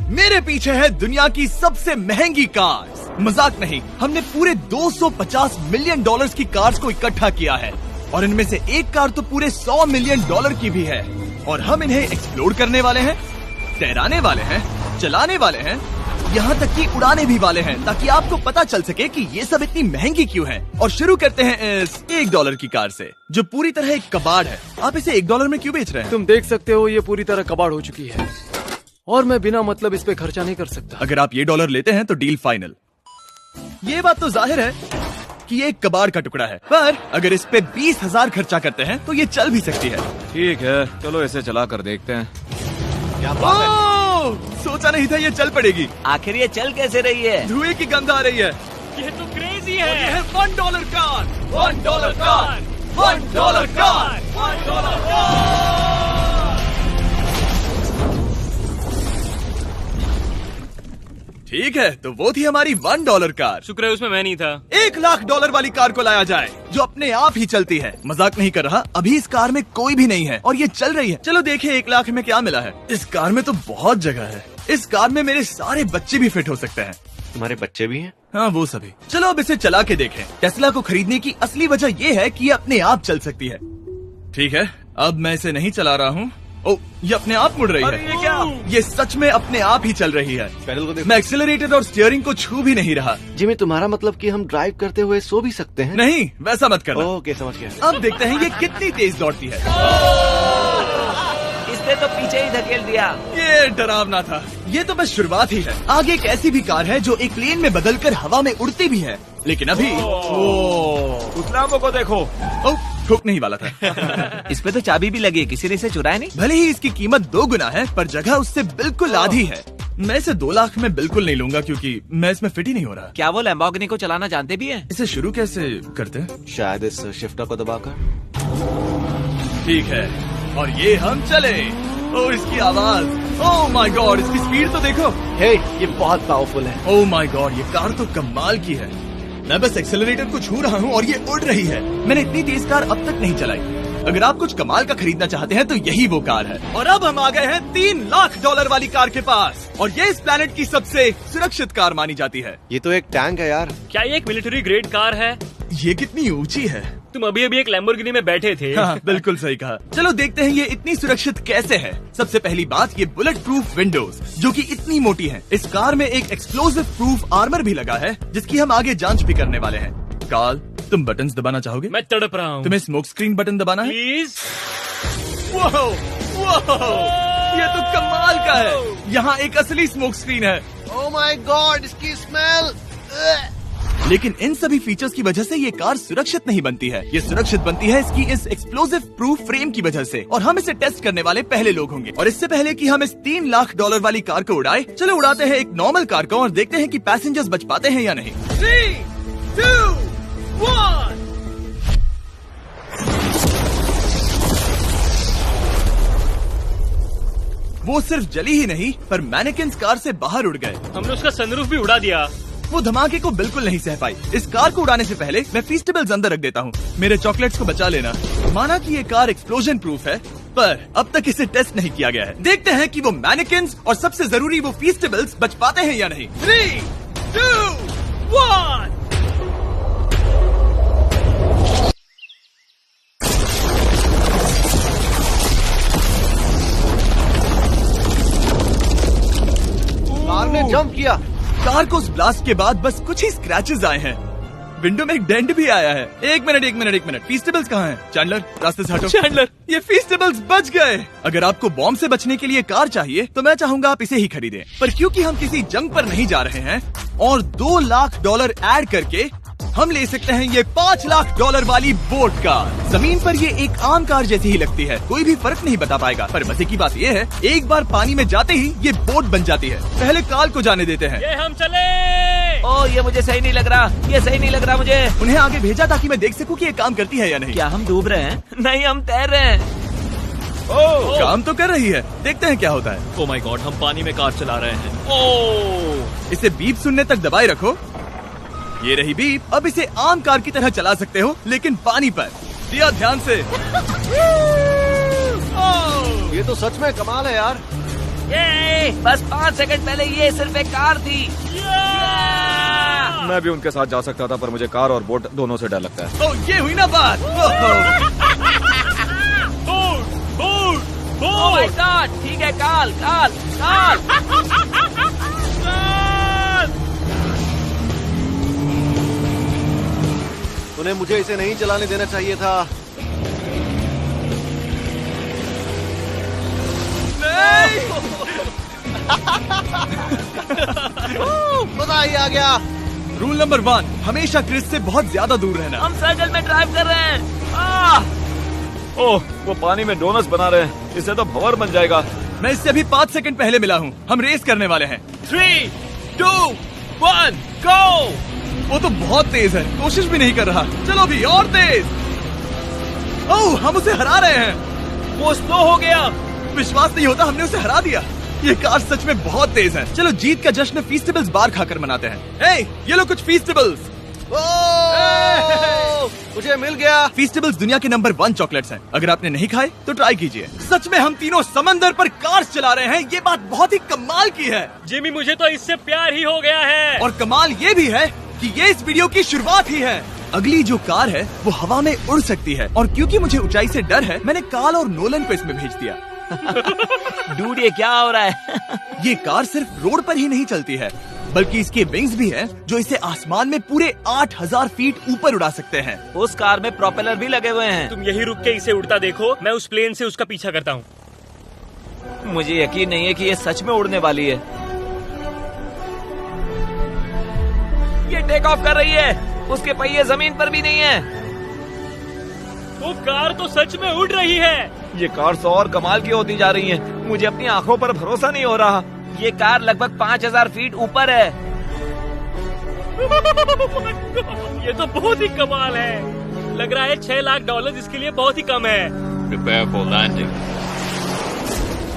मेरे पीछे है दुनिया की सबसे महंगी कार्स। मजाक नहीं, हमने पूरे 250 मिलियन डॉलर्स की कार्स को इकट्ठा किया है और इनमें से एक कार तो पूरे 100 मिलियन डॉलर की भी है। और हम इन्हें एक्सप्लोर करने वाले हैं, तैराने वाले हैं, चलाने वाले हैं, यहाँ तक कि उड़ाने भी वाले हैं, ताकि आपको पता चल सके कि ये सब इतनी महंगी क्यों है। और शुरू करते हैं इस $1 की कार से, जो पूरी तरह एक कबाड़ है। आप इसे $1 में क्यों बेच रहे हैं? तुम देख सकते हो ये पूरी तरह कबाड़ हो चुकी है और मैं बिना मतलब इस पे खर्चा नहीं कर सकता। अगर आप ये डॉलर लेते हैं तो डील फाइनल। ये बात तो जाहिर है कि ये एक कबाड़ का टुकड़ा है, पर अगर इस पे 20,000 खर्चा करते हैं तो ये चल भी सकती है। ठीक है, चलो इसे चला कर देखते हैं। क्या बात है? सोचा नहीं था ये चल पड़ेगी। आखिर ये चल कैसे रही है? धुएं की गंध आ रही है। ये तो क्रेजी है। ये है $1 कार, $1 कार, $1 कार, $1 कार। ठीक है, तो वो थी हमारी $1 कार। शुक्र है उसमें मैं नहीं था। $1,00,000 वाली कार को लाया जाए, जो अपने आप ही चलती है। मजाक नहीं कर रहा, अभी इस कार में कोई भी नहीं है और ये चल रही है। चलो देखें 1,00,000 में क्या मिला है। इस कार में तो बहुत जगह है। इस कार में मेरे सारे बच्चे भी फिट हो सकते हैं। तुम्हारे बच्चे भी हैं? हाँ, वो सभी। चलो अब इसे चला के देखें। टेस्ला को खरीदने की असली वजह ये है कि ये अपने आप चल सकती है। ठीक है, अब मैं इसे नहीं चला रहा हूँ। ओ, ये अपने आप मुड़ रही है। ये क्या? ये सच में अपने आप ही चल रही है। पैडल को देखो। मैं एक्सेलरेटर और स्टीयरिंग को छू भी नहीं रहा। जिमी, तुम्हारा मतलब कि हम ड्राइव करते हुए सो भी सकते हैं? नहीं, वैसा मत करना। ओके, समझ गया। अब देखते हैं ये कितनी तेज दौड़ती है। इसने तो पीछे ही धकेल दिया। ये डरावना था। ये तो बस शुरुआत ही है। आगे एक ऐसी भी कार है जो एक प्लेन में बदलकर हवा में उड़ती भी है, लेकिन अभी उस लाम्बो को देखो। ठोकने ही वाला था। इस पे तो चाबी भी लगी है, किसी ने इसे चुराया नहीं। भले ही इसकी कीमत 2 गुना है, पर जगह उससे बिल्कुल आधी है। मैं इसे 2 लाख में बिल्कुल नहीं लूंगा, क्योंकि मैं इसमें फिट ही नहीं हो रहा। क्या वो लैम्बोर्गिनी को चलाना जानते भी हैं? इसे शुरू कैसे करते हैं? शायद इस शिफ्टर को दबाकर। ठीक है, और ये हम चले। ओ, इसकी आवाज, ओह माय गॉड, इसकी स्पीड तो देखो। हे, ये बहुत पावरफुल है। ओह माय गॉड, ये कार तो कमाल की है। मैं बस एक्सेलरेटर को छू रहा हूँ और ये उड़ रही है। मैंने इतनी तेज कार अब तक नहीं चलाई। अगर आप कुछ कमाल का खरीदना चाहते हैं तो यही वो कार है। और अब हम आ गए हैं $3,00,000 वाली कार के पास, और ये इस प्लेनेट की सबसे सुरक्षित कार मानी जाती है। ये तो एक टैंक है यार। क्या ये एक मिलिट्री ग्रेड कार है? ये कितनी ऊंची है। तुम अभी अभी एक लैम्बोर्गिनी में बैठे थे। हाँ, बिल्कुल सही कहा। चलो देखते हैं ये इतनी सुरक्षित कैसे है। सबसे पहली बात, ये बुलेट प्रूफ विंडोज, जो कि इतनी मोटी हैं। इस कार में एक एक्सप्लोसिव प्रूफ आर्मर भी लगा है, जिसकी हम आगे जांच भी करने वाले हैं। कार्ल, तुम बटन्स दबाना चाहोगे? मैं तड़प रहा हूँ। तुम्हें स्मोक स्क्रीन बटन दबाना है? प्लीज। वो, ये तो कमाल का है। यहाँ एक असली स्मोक स्क्रीन है। ओह माय गॉड, इसकी स्मेल। लेकिन इन सभी फीचर्स की वजह से ये कार सुरक्षित नहीं बनती है। ये सुरक्षित बनती है इसकी इस एक्सप्लोसिव प्रूफ फ्रेम की वजह से, और हम इसे टेस्ट करने वाले पहले लोग होंगे। और इससे पहले कि हम इस $3,00,000 वाली कार को उड़ाए, चलो उड़ाते हैं एक नॉर्मल कार को और देखते हैं कि पैसेंजर्स बच पाते हैं या नहीं। 3, 2, 1। वो सिर्फ जली ही नहीं, पर मैनेकिन्स कार से बाहर उड़ गए। हमने उसका सनरूफ भी उड़ा दिया। वो धमाके को बिल्कुल नहीं सह पाई। इस कार को उड़ाने से पहले मैं फीस्टेबल्स अंदर रख देता हूँ। मेरे चॉकलेट्स को बचा लेना। माना कि ये कार एक्सप्लोजन प्रूफ है, पर अब तक इसे टेस्ट नहीं किया गया है। देखते हैं कि वो मैनेकिन्स और सबसे जरूरी वो फीस्टेबल्स बच पाते हैं या नहीं। 3, 2, 1। कार ने जंप किया। कार को उस ब्लास्ट के बाद बस कुछ ही स्क्रैचेस आए हैं। विंडो में एक डेंट भी आया है। एक मिनट, फीस्टेबल्स कहाँ हैं? चैंडलर, रास्ते से हटो। चैंडलर, ये फीस्टेबल्स बच गए। अगर आपको बॉम्ब से बचने के लिए कार चाहिए तो मैं चाहूंगा आप इसे ही खरीदें। पर क्योंकि हम किसी जंग पर नहीं जा रहे हैं और $2,00,000 ऐड करके हम ले सकते हैं ये $5,00,000 वाली बोट कार। जमीन पर ये एक आम कार जैसी ही लगती है, कोई भी फर्क नहीं बता पाएगा। पर मजे की बात ये है, एक बार पानी में जाते ही ये बोट बन जाती है। पहले काल को जाने देते हैं। ये हम चले। ओह, ये मुझे सही नहीं लग रहा। ये सही नहीं लग रहा मुझे। उन्हें आगे भेजा ताकि मैं देख सकूं कि ये काम करती है या नहीं। क्या हम डूब रहे हैं? नहीं, हम तैर रहे हैं। काम तो कर रही है, देखते हैं क्या होता है। ओह माय गॉड, हम पानी में कार चला रहे हैं। ओह, इसे बीप सुनने तक दबाए रखो। ये रही बीप। अब इसे आम कार की तरह चला सकते हो, लेकिन पानी पर। दिया ध्यान से। ये तो सच में कमाल है यार। ये बस 5 सेकंड पहले ये सिर्फ एक कार थी। मैं भी उनके साथ जा सकता था, पर मुझे कार और बोट दोनों से डर लगता है। ओह, ये हुई ना बात। ओह माय गॉड, ठीक है, काल काल काल। उन्हें मुझे इसे नहीं चलाने देना चाहिए था। मजा ही आ गया। रूल नंबर 1, हमेशा क्रिस से बहुत ज्यादा दूर रहना। हम सर्कल में ड्राइव कर रहे हैं। ओह, वो पानी में डोनट्स बना रहे हैं, इससे तो भंवर बन जाएगा। मैं इससे अभी 5 सेकंड पहले मिला हूँ। हम रेस करने वाले हैं। 3, 2, 1, गो। वो तो बहुत तेज है, कोशिश भी नहीं कर रहा। चलो भी और तेज। ओह, हम उसे हरा रहे हैं। वो स्लो हो गया। विश्वास नहीं होता, हमने उसे हरा दिया। ये कार सच में बहुत तेज है। चलो जीत का जश्न फीस्टेबल्स बार खाकर मनाते हैं। ए, ये लो कुछ फीस्टेबल्स। मुझे मिल गया। फीस्टेबल्स दुनिया के नंबर 1 चॉकलेट्स हैं। अगर आपने नहीं खाए तो ट्राई कीजिए। सच में हम तीनों समंदर पर कार्स चला रहे हैं। ये बात बहुत ही कमाल की है। जिमी, मुझे तो इससे प्यार ही हो गया है। और कमाल ये भी है कि ये इस वीडियो की शुरुआत ही है। अगली जो कार है वो हवा में उड़ सकती है, और क्योंकि मुझे ऊंचाई से डर है, मैंने काल और नोलन को इसमें भेज दिया। डूड, ये क्या हो रहा है? ये कार सिर्फ रोड पर ही नहीं चलती है, बल्कि इसके विंग्स भी हैं, जो इसे आसमान में पूरे 8000 फीट ऊपर उड़ा सकते हैं। उस कार में प्रोपेलर भी लगे हुए हैं। तुम यही रुक के इसे उड़ता देखो, मैं उस प्लेन से उसका पीछा करता हूँ। मुझे यकीन नहीं है कि ये सच में उड़ने वाली है। ये टेक ऑफ कर रही है। उसके पहिए जमीन पर भी नहीं है। वो कार तो सच में उड़ रही है। ये कार तो और कमाल की होती जा रही है। मुझे अपनी आंखों पर भरोसा नहीं हो रहा। ये कार लगभग 5000 फीट ऊपर है। ये तो बहुत ही कमाल है। लग रहा है $6 लाख इसके लिए बहुत ही कम है। Prepare for landing.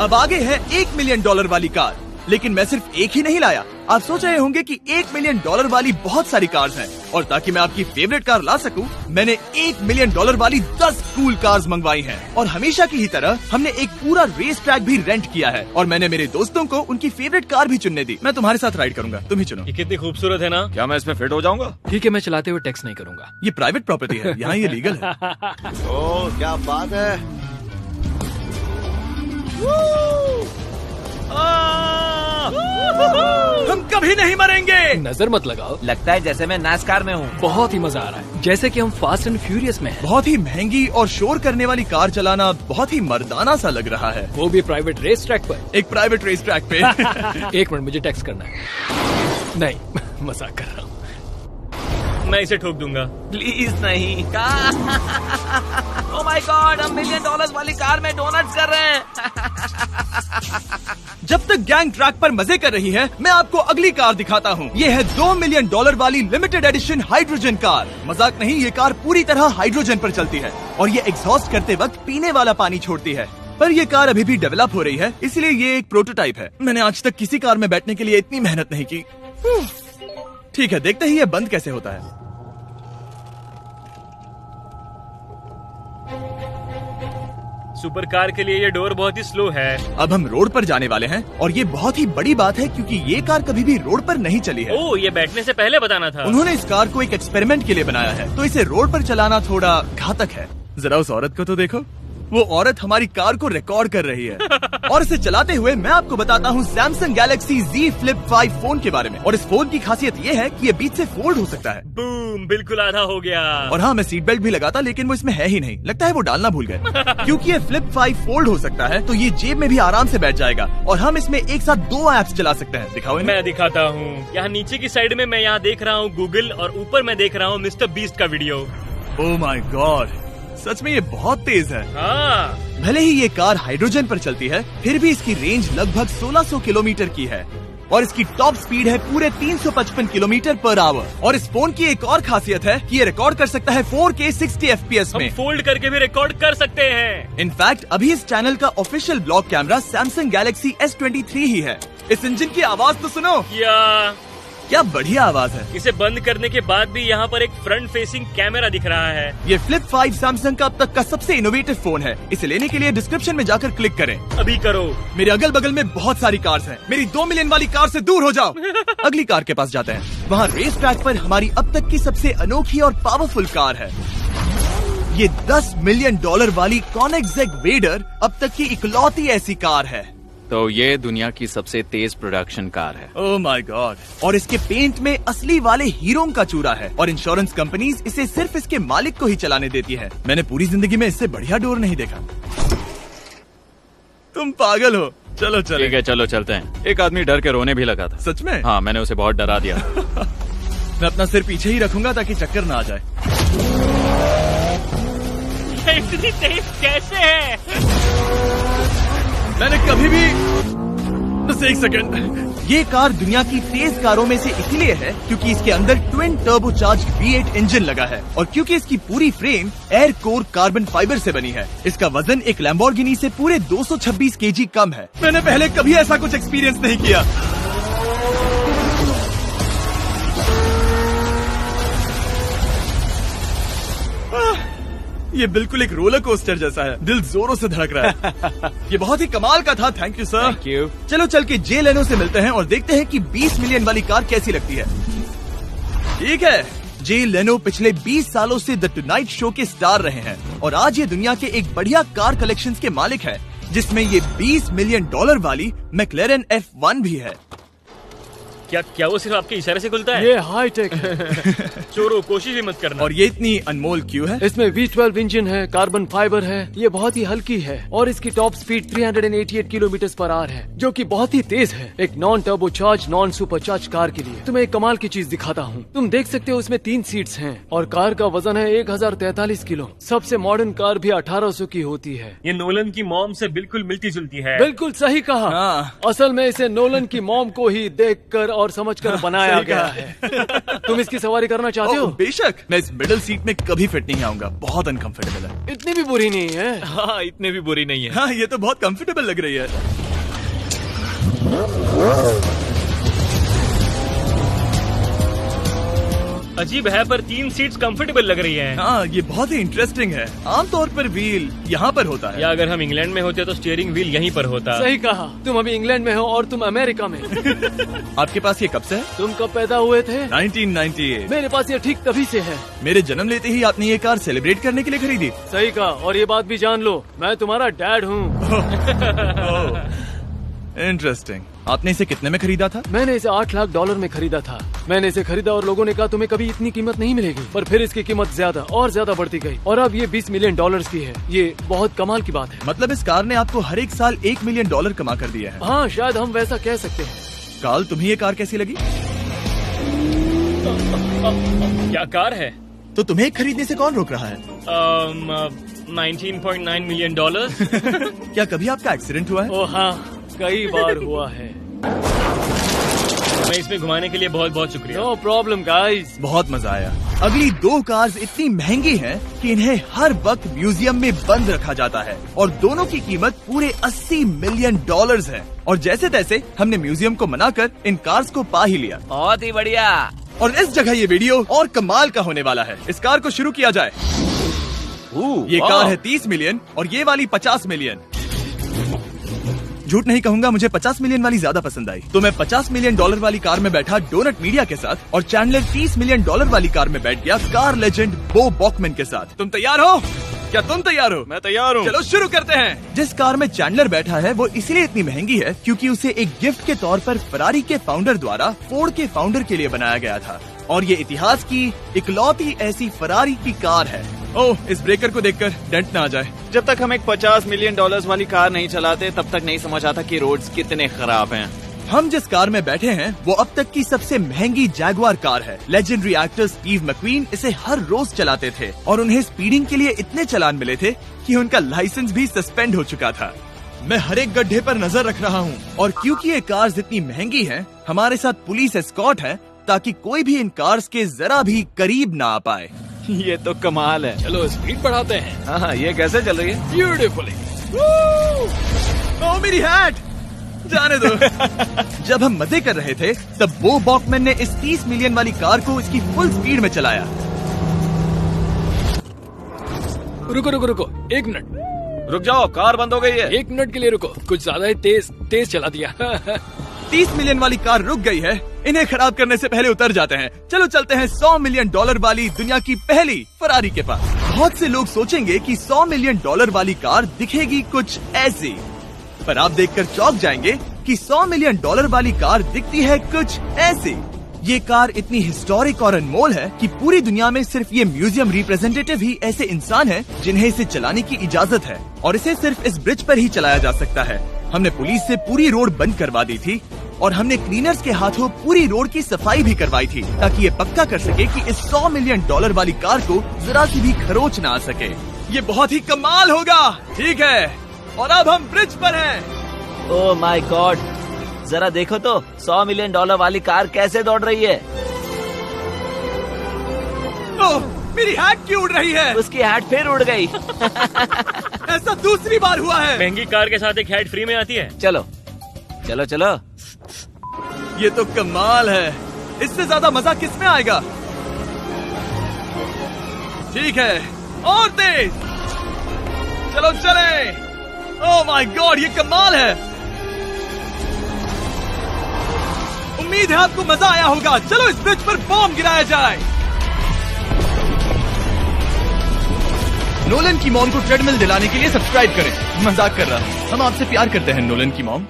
अब आगे है $1 मिलियन वाली कार। लेकिन मैं सिर्फ एक ही नहीं लाया। आप सोच रहे होंगे कि $1 मिलियन वाली बहुत सारी कार्स हैं, और ताकि मैं आपकी फेवरेट कार ला सकूं, मैंने $1 मिलियन वाली 10 कूल कार्स मंगवाई हैं। और हमेशा की ही तरह हमने एक पूरा रेस ट्रैक भी रेंट किया है, और मैंने मेरे दोस्तों को उनकी फेवरेट कार भी चुनने दी। मैं तुम्हारे साथ राइड करूंगा, तुम ही चुनो। ये कितनी खूबसूरत है ना। क्या मैं इसमें फिट हो जाऊंगा? ठीक है, मैं चलाते हुए टेक्स्ट नहीं करूंगा। ये प्राइवेट प्रॉपर्टी है, यहाँ ये लीगल है। ओह, क्या बात है। हम कभी नहीं मरेंगे। नजर मत लगाओ। लगता है जैसे मैं नासकार में हूँ। बहुत ही मजा आ रहा है, जैसे कि हम फास्ट एंड फ्यूरियस में हैं। बहुत ही महंगी और शोर करने वाली कार चलाना बहुत ही मर्दाना सा लग रहा है। वो भी प्राइवेट रेस ट्रैक पर। एक प्राइवेट रेस ट्रैक पे। 1 मिनट, मुझे टेक्स्ट करना है। नहीं, मजाक कर रहा हूँ। मैं इसे ठोक दूंगा। प्लीज नहीं। ओह माय गॉड, हम $1 मिलियन वाली कार में डोनट्स कर रहे हैं। जब तक गैंग ट्रैक पर मजे कर रही है, मैं आपको अगली कार दिखाता हूँ। ये है $2 मिलियन वाली लिमिटेड एडिशन हाइड्रोजन कार। मजाक नहीं, ये कार पूरी तरह हाइड्रोजन पर चलती है, और ये एग्जॉस्ट करते वक्त पीने वाला पानी छोड़ती है। पर ये कार अभी भी डेवलप हो रही है, इसलिए ये एक प्रोटोटाइप है। मैंने आज तक किसी कार में बैठने के लिए इतनी मेहनत नहीं की। ठीक है, देखते ही ये बंद कैसे होता है। सुपर कार के लिए ये डोर बहुत ही स्लो है। अब हम रोड पर जाने वाले हैं, और ये बहुत ही बड़ी बात है क्योंकि ये कार कभी भी रोड पर नहीं चली है। ओह, ये बैठने से पहले बताना था। उन्होंने इस कार को एक एक्सपेरिमेंट के लिए बनाया है, तो इसे रोड पर चलाना थोड़ा घातक है। जरा उस औरत को तो देखो। वो औरत हमारी कार को रिकॉर्ड कर रही है। और इसे चलाते हुए मैं आपको बताता हूँ Samsung Galaxy Z Flip 5 phone के बारे में। और इस फोन की खासियत ये है कि ये बीच से फोल्ड हो सकता है। बूम, बिल्कुल आधा हो गया। और हाँ, मैं सीट बेल्ट भी लगाता, लेकिन वो इसमें है ही नहीं। लगता है वो डालना भूल गए। क्योंकि ये Flip 5 फोल्ड हो सकता है, तो ये जेब में भी आराम से बैठ जाएगा, और हम इसमें एक साथ 2 ऐप्स चला सकते हैं। दिखाओ इन्हें। मैं दिखाता हूँ। यहाँ नीचे की साइड में मैं यहाँ देख रहा हूँ गूगल, और ऊपर मैं देख रहा हूँ मिस्टर बीस्ट का वीडियो। ओह माय गॉड, सच में ये बहुत तेज है। हाँ, भले ही ये कार हाइड्रोजन पर चलती है, फिर भी इसकी रेंज लगभग 1600 किलोमीटर की है, और इसकी टॉप स्पीड है पूरे 355 किलोमीटर पर आवर। और इस फोन की एक और खासियत है कि ये रिकॉर्ड कर सकता है 4K 60 FPS हम में। फोल्ड करके भी रिकॉर्ड कर सकते हैं। इनफैक्ट अभी इस चैनल का official blog camera Samsung Galaxy S23 ही है। इस इंजन की आवाज तो सुनो। या क्या बढ़िया आवाज है। इसे बंद करने के बाद भी यहाँ पर एक फ्रंट फेसिंग कैमरा दिख रहा है। ये फ्लिप 5 सैमसंग का अब तक का सबसे इनोवेटिव फोन है। इसे लेने के लिए डिस्क्रिप्शन में जाकर क्लिक करें। अभी करो। मेरे अगल बगल में बहुत सारी कार्स हैं। मेरी 2 मिलियन वाली कार से दूर हो जाओ। अगली कार के पास जाते हैं। वहाँ रेस ट्रैक पर हमारी अब तक की सबसे अनोखी और पावरफुल कार है। ये $10 मिलियन वाली कॉनिग्सेग वेडर अब तक की इकलौती ऐसी कार है। तो ये दुनिया की सबसे तेज प्रोडक्शन कार है। Oh my God. और इसके पेंट में असली वाले हीरो का चूरा है और इंश्योरेंस कंपनीज इसे सिर्फ इसके मालिक को ही चलाने देती है। मैंने पूरी जिंदगी में इससे बढ़िया डोर नहीं देखा। तुम पागल हो। चलो चलो। ठीक है, चलो चलते हैं। एक आदमी डर के रोने भी लगा था। सच में? हाँ, मैंने उसे बहुत डरा दिया। मैं अपना सिर पीछे ही रखूंगा ताकि चक्कर ना आ जाए। इतनी तेज कैसे है? मैंने कभी भी बस एक सेकंड। ये कार दुनिया की तेज कारों में से इसलिए है क्योंकि इसके अंदर ट्विन टर्बोचार्ज्ड V8 इंजन लगा है और क्योंकि इसकी पूरी frame air core carbon fibre से बनी है। इसका वजन एक लैम्बोर्गिनी से पूरे 226 kg कम है। मैंने पहले कभी ऐसा कुछ एक्सपीरियंस नहीं किया। ये बिल्कुल एक रोलर कोस्टर जैसा है। दिल जोरों से धड़क रहा है। ये बहुत ही कमाल का था। Thank you sir. Thank you. चलो चल के जे लेनो से मिलते हैं और देखते हैं कि 20 मिलियन वाली कार कैसी लगती है। ठीक है, जे लेनो पिछले 20 सालों से द टुनाइट शो के स्टार रहे हैं और आज ये दुनिया के एक बढ़िया कार कलेक्शंस के मालिक है, जिसमें ये $20 मिलियन वाली मैक्लेरन F1 भी है। क्या वो सिर्फ आपके इशारे से खुलता है? ये हाई टेक है। चोरों, कोशिश ही मत करना। और ये इतनी अनमोल क्यों है? इसमें V12 इंजन है, कार्बन फाइबर है, ये बहुत ही हल्की है और इसकी top speed 388 kilometre per hour है, जो कि बहुत ही तेज है एक non turbocharge non supercharge car के लिए। तुम्हें एक कमाल की चीज दिखाता हूँ। तुम देख सकते हो इसमें 3 सीट्स हैं और कार का वजन है 1043 किलो। सबसे मॉडर्न कार भी 1800 की होती है। ये नोलन की मॉम से बिल्कुल मिलती जुलती है। बिल्कुल सही कहा। हाँ। असल में इसे नोलन की मॉम को ही देखकर और समझकर बनाया गया है। तुम इसकी सवारी करना चाहते हो? बेशक। मैं इस मिडिल सीट में कभी फिट नहीं आऊंगा। बहुत अनकंफर्टेबल है। इतनी भी बुरी नहीं है। हाँ, इतने भी बुरी नहीं है। हाँ, ये तो बहुत कंफर्टेबल लग रही है। अजीब है पर 3 सीट्स कंफर्टेबल लग रही हैं। हाँ, ये बहुत ही इंटरेस्टिंग है। आमतौर पर व्हील यहाँ पर होता है। या अगर हम इंग्लैंड में होते तो स्टीयरिंग व्हील यहीं पर होता। सही कहा। तुम अभी इंग्लैंड में हो और तुम अमेरिका में। आपके पास ये कब से है? तुम कब पैदा हुए थे? 1998। मेरे पास ये ठीक तभी से है। मेरे जन्म लेते ही आपने ये कार सेलिब्रेट करने के लिए खरीदी। सही कहा। और ये बात भी जान लो, मैं तुम्हारा डैड हूँ। इंटरेस्टिंग। आपने इसे कितने में खरीदा था? मैंने इसे $8 लाख में खरीदा था। मैंने इसे खरीदा और लोगों ने कहा तुम्हें कभी इतनी कीमत नहीं मिलेगी, पर फिर इसकी कीमत ज्यादा और ज्यादा बढ़ती गई और अब ये $20 मिलियन की है। ये बहुत कमाल की बात है। मतलब इस कार ने आपको हर एक साल $1 मिलियन कमा कर दिया है। हाँ, शायद हम वैसा कह सकते हैं। काल, तुम्हें ये कार कैसी लगी? क्या कार है? तो तुम्हें खरीदने से कौन रोक रहा है? 19.9 मिलियन डॉलर। क्या कभी आपका एक्सीडेंट हुआ है? ओ हाँ, कई बार हुआ है। मैं इसमें घुमाने के लिए बहुत बहुत शुक्रिया। No problem guys. बहुत मजा आया। अगली 2 कार्स इतनी महंगी हैं कि इन्हें हर वक्त म्यूजियम में बंद रखा जाता है और दोनों की कीमत पूरे $80 मिलियन है। और जैसे तैसे हमने म्यूजियम को मनाकर इन कार्स को पा ही लिया। बहुत ही बढ़िया। और इस जगह ये वीडियो और कमाल का होने वाला है। इस कार को शुरू किया जाए। ये कार है 30 मिलियन और ये वाली 50 मिलियन। झूठ नहीं कहूंगा, मुझे 50 मिलियन वाली ज्यादा पसंद आई। तो मैं $50 मिलियन वाली कार में बैठा डोनट मीडिया के साथ और चैंडलर $30 मिलियन वाली कार में बैठ गया कार लेजेंड बो बॉकमैन के साथ। तुम तैयार हो? क्या तुम तैयार हो? मैं तैयार हूँ। चलो शुरू करते हैं। जिस कार में चैंडलर बैठा है वो इसलिए इतनी महंगी है क्योंकि उसे एक गिफ्ट के तौर पर फरारी के फाउंडर द्वारा फोर्ड के फाउंडर के लिए बनाया गया था और ये इतिहास की इकलौती ऐसी फरारी की कार है। ओह, इस ब्रेकर को देखकर डेंट ना आ जाए। जब तक हम एक $50 मिलियन वाली कार नहीं चलाते तब तक नहीं समझ आता कि रोड्स कितने खराब हैं। हम जिस कार में बैठे हैं वो अब तक की सबसे महंगी जैगुआर कार है। लेजेंडरी एक्टर स्टीव मैक्वीन इसे हर रोज चलाते थे और उन्हें स्पीडिंग के लिए इतने चालान मिले थे कि उनका लाइसेंस भी सस्पेंड हो चुका था। मैं हर एक गड्ढे पर नजर रख रहा हूँ और क्योंकि ये कार्स इतनी महंगी हैं, हमारे साथ पुलिस एस्कॉर्ट है ताकि कोई भी इन कार्स के जरा भी करीब ना आ पाए। ये तो कमाल है। चलो स्पीड बढ़ाते हैं। हाँ, ये कैसे चल रही है? ब्यूटीफुली। ओह, मेरी हैट! जाने दो। जब हम मजे कर रहे थे तब बो बॉकमैन ने इस 30 मिलियन वाली कार को इसकी फुल स्पीड में चलाया। रुको रुको रुको, 1 मिनट। रुक जाओ, कार बंद हो गई है। 1 मिनट के लिए रुको, कुछ ज्यादा ही तेज चला दिया। 30 मिलियन वाली कार रुक गई है। इन्हें खराब करने से पहले उतर जाते हैं। चलो चलते हैं $100 मिलियन वाली दुनिया की पहली फरारी के पास। बहुत से लोग सोचेंगे कि $100 मिलियन वाली कार दिखेगी कुछ ऐसी, पर आप देखकर चौंक जाएंगे कि $100 मिलियन वाली कार दिखती है कुछ ऐसी। ये कार इतनी हिस्टोरिक और अनमोल है कि पूरी दुनिया में सिर्फ ये म्यूजियम रिप्रेजेंटेटिव ही ऐसे इंसान हैं जिन्हें इसे चलाने की इजाजत है, और इसे सिर्फ इस ब्रिज पर ही चलाया जा सकता है। हमने पुलिस से पूरी रोड बंद करवा दी थी और हमने क्लीनर्स के हाथों पूरी रोड की सफाई भी करवाई थी, ताकि ये पक्का कर सके कि इस $100 मिलियन वाली कार को जरा सी भी खरोच ना आ सके। ये बहुत ही कमाल होगा, ठीक है? और अब हम ब्रिज पर हैं। ओह माय गॉड, जरा देखो तो $100 मिलियन वाली कार कैसे दौड़ रही है। ओह, मेरी हैट क्यों उड़ रही है? उसकी हैट फिर उड़ गई। ऐसा दूसरी बार हुआ है। महंगी कार के साथ एक हैट फ्री में आती है। चलो चलो चलो। ये तो कमाल है। इससे ज्यादा मजा किसमें आएगा? ठीक है, और तेज। चलो चले। ओह माय गॉड, ये कमाल है। उम्मीद है आपको मजा आया होगा। चलो इस ब्रिज पर बॉम्ब गिराया जाए। नोलन की मॉम को ट्रेडमिल दिलाने के लिए सब्सक्राइब करें। मजाक कर रहा हूँ, हम आपसे प्यार करते हैं नोलन की मॉम।